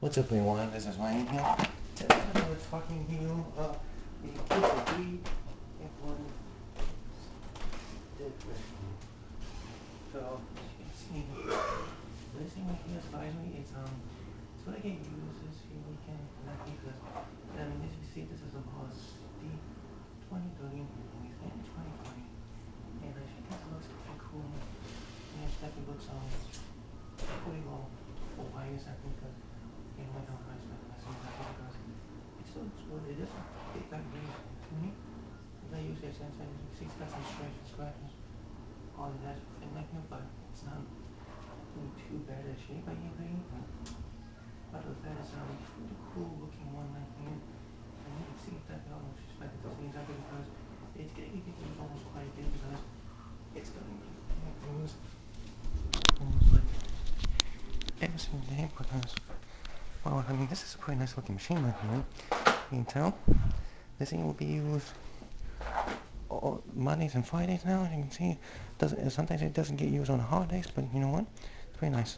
What's up, everyone? This is Wayne here. Today I'm going to be talking to you the three important difference. So, as you can see, this thing right here, advisory, it's what I get used this weekend, not because, as you can see, this is a boss, the 2030, and he's in 2020, and I think this looks pretty cool, and it definitely looks, pretty low for wires, I think, because you know, I don't know, because it still looks good. It is a big gun base to me. I use it since I see it's got some scratches on that thing like that, but it's not too bad a shape, I agree. But the that is a pretty cool looking one like here. And you can see that I almost expected to see exactly because it's getting used almost quite a bit because it's going to be used almost like every single day because, well, I mean, this is a pretty nice looking machine right here. You can tell. This thing will be used Mondays and Fridays now. As you can see, sometimes it doesn't get used on holidays, but you know what? It's pretty nice.